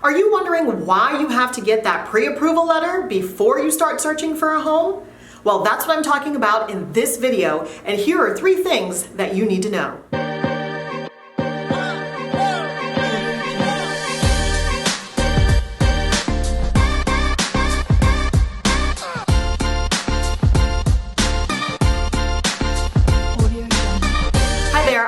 Are you wondering why you have to get that pre-approval letter before you start searching for a home? Well, that's what I'm talking about in this video, and here are 3 things that you need to know.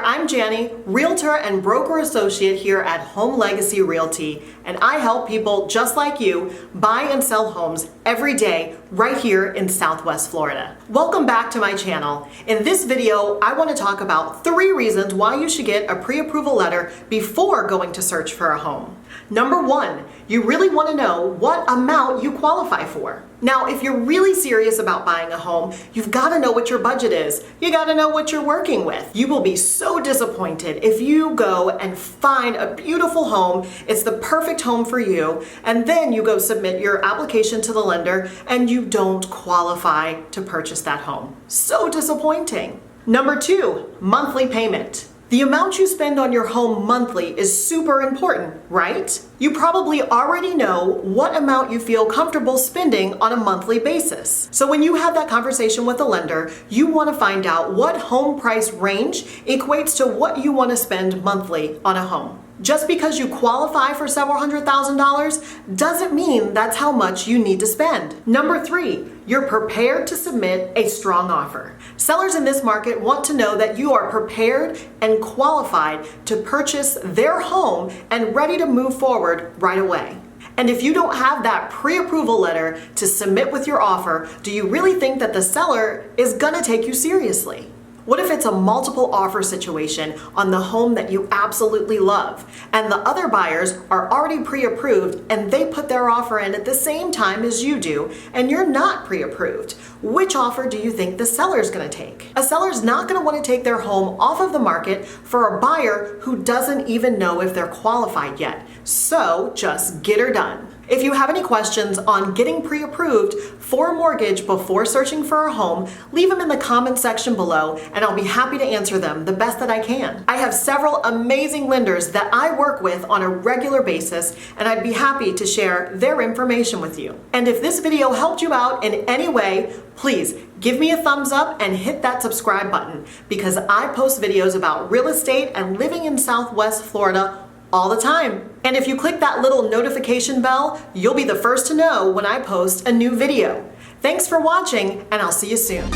I'm Janni, Realtor and Broker Associate here at Home Legacy Realty, and I help people just like you buy and sell homes every day right here in Southwest Florida. Welcome back to my channel. In this video, I want to talk about 3 reasons why you should get a pre-approval letter before going to search for a home. Number 1, you really want to know what amount you qualify for. Now, if you're really serious about buying a home, you've got to know what your budget is. You got to know what you're working with. You will be so disappointed if you go and find a beautiful home, it's the perfect home for you, and then you go submit your application to the lender and you don't qualify to purchase that home. So disappointing. Number 2, monthly payment. The amount you spend on your home monthly is super important, right? You probably already know what amount you feel comfortable spending on a monthly basis. So when you have that conversation with the lender, you want to find out what home price range equates to what you want to spend monthly on a home. Just because you qualify for several $100,000 doesn't mean that's how much you need to spend. Number 3, you're prepared to submit a strong offer. Sellers in this market want to know that you are prepared and qualified to purchase their home and ready to move forward right away. And if you don't have that pre-approval letter to submit with your offer, do you really think that the seller is gonna take you seriously? What if it's a multiple offer situation on the home that you absolutely love, and the other buyers are already pre-approved and they put their offer in at the same time as you do, and you're not pre-approved? Which offer do you think the seller's gonna take? A seller's not gonna want to take their home off of the market for a buyer who doesn't even know if they're qualified yet. So just get her done. If you have any questions on getting pre-approved for a mortgage before searching for a home, leave them in the comments section below and I'll be happy to answer them the best that I can. I have several amazing lenders that I work with on a regular basis, and I'd be happy to share their information with you. And if this video helped you out in any way, please give me a thumbs up and hit that subscribe button, because I post videos about real estate and living in Southwest Florida all the time. And if you click that little notification bell, you'll be the first to know when I post a new video. Thanks for watching, and I'll see you soon.